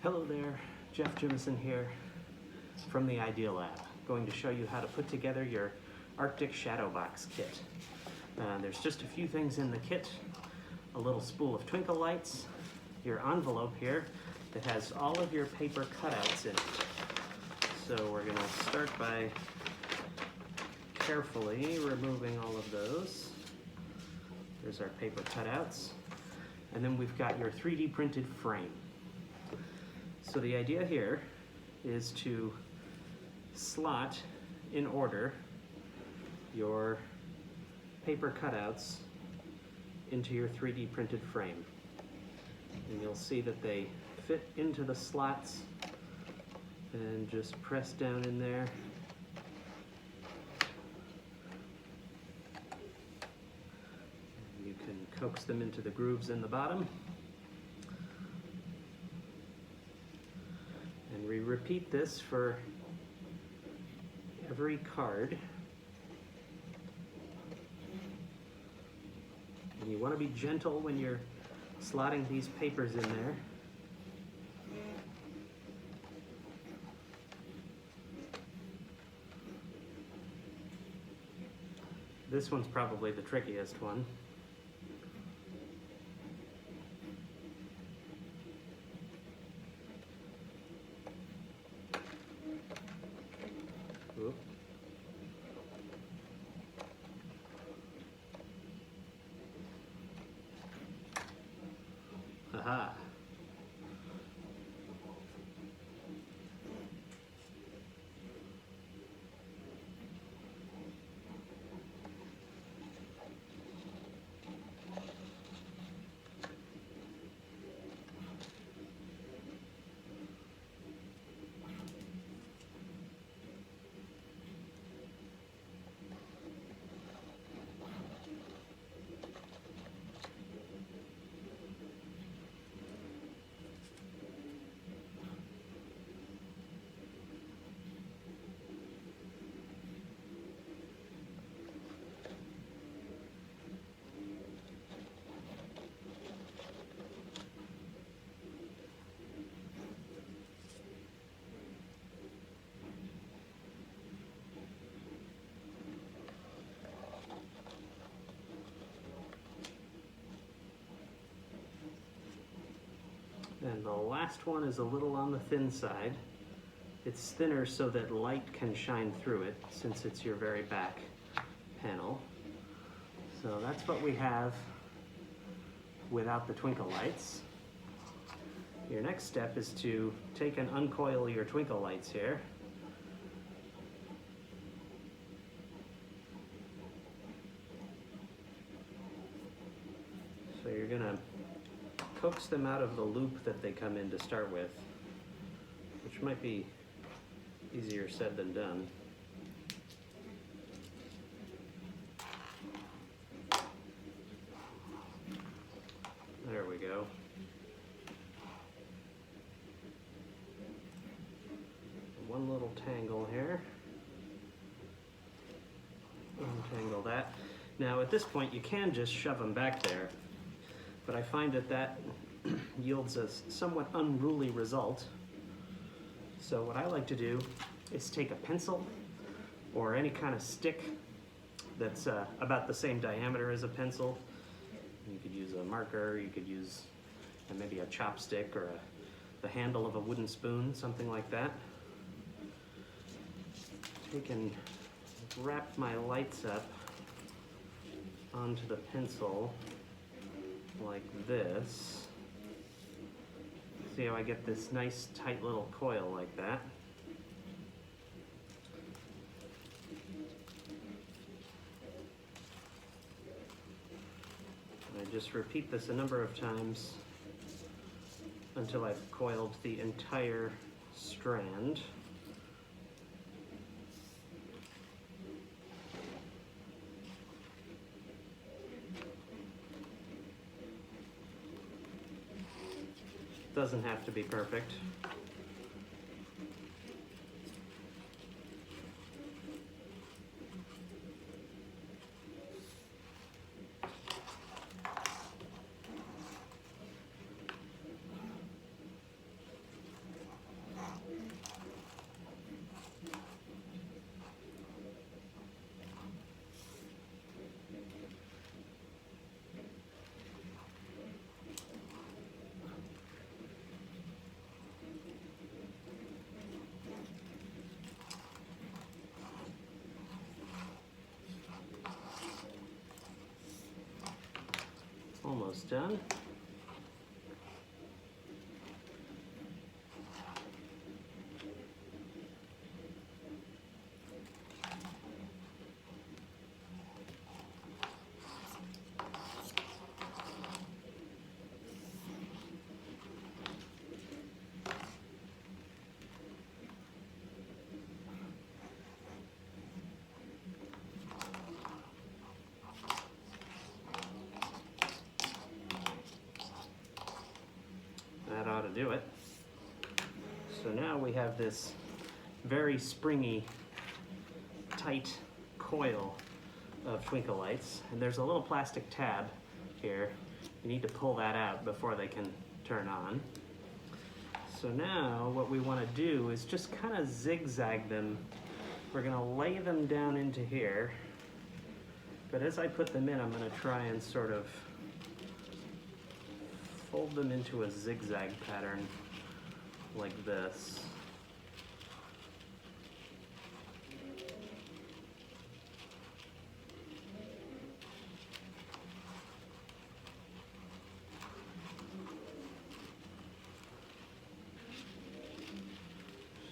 Hello there, Jeff Jimison here from the Idea Lab, going to show you how to put together your Arctic Shadowbox Kit. There's just a few things in the kit: a little spool of twinkle lights, your envelope here that has all of your paper cutouts in it. So we're going to start by carefully removing all of those. There's our paper cutouts. And then we've got your 3D printed frame. So the idea here is to slot in order your paper cutouts into your 3D printed frame. And you'll see that they fit into the slots, and just press down in there. You can coax them into the grooves in the bottom. And we repeat this for every card. And you want to be gentle when you're slotting these papers in there. This one's probably the trickiest one. Oop. Aha. And the last one is a little on the thin side. It's thinner so that light can shine through it, since it's your very back panel. So that's what we have without the twinkle lights. Your next step is to take and uncoil your twinkle lights here. So you're gonna coax them out of the loop that they come in to start with, which might be easier said than done. There we go. One little tangle here. Untangle that. Now at this point you can just shove them back there, but I find that yields a somewhat unruly result. So what I like to do is take a pencil or any kind of stick that's about the same diameter as a pencil. You could use a marker, you could use maybe a chopstick or the handle of a wooden spoon, something like that. Take and wrap my lights up onto the pencil like this. See how I get this nice tight little coil like that? And I just repeat this a number of times until I've coiled the entire strand. Doesn't have to be perfect. almost done. That ought to do it. So now we have this very springy, tight coil of twinkle lights, and there's a little plastic tab here. You need to pull that out before they can turn on. So now what we want to do is just kind of zigzag them. We're going to lay them down into here, but as I put them in, I'm going to try and sort of fold them into a zigzag pattern like this.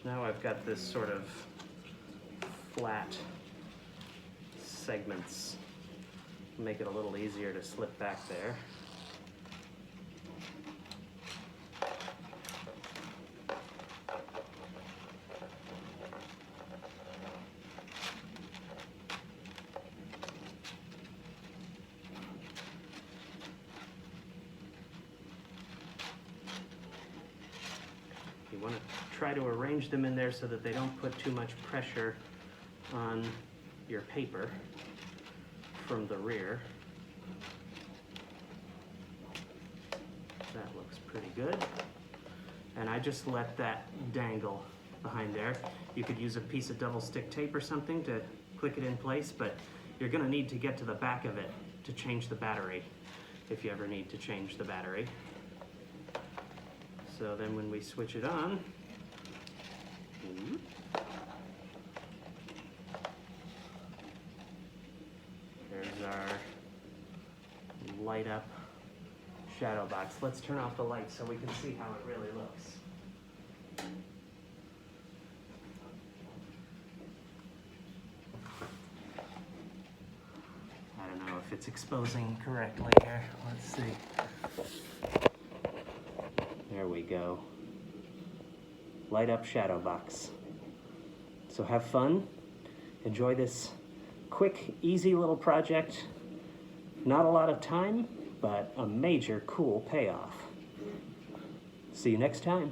So now I've got this sort of flat segments. Make it a little easier to slip back there. You want to try to arrange them in there so that they don't put too much pressure on your paper from the rear. That looks pretty good. And I just let that dangle behind there. You could use a piece of double stick tape or something to click it in place, but you're going to need to get to the back of it to change the battery if you ever need to change the battery. So then when we switch it on, there's our light up shadow box. Let's turn off the light so we can see how it really looks. I don't know if it's exposing correctly here. Let's see. There we go. Light up shadow box. So have fun. Enjoy this quick, easy little project. Not a lot of time, but a major cool payoff. See you next time.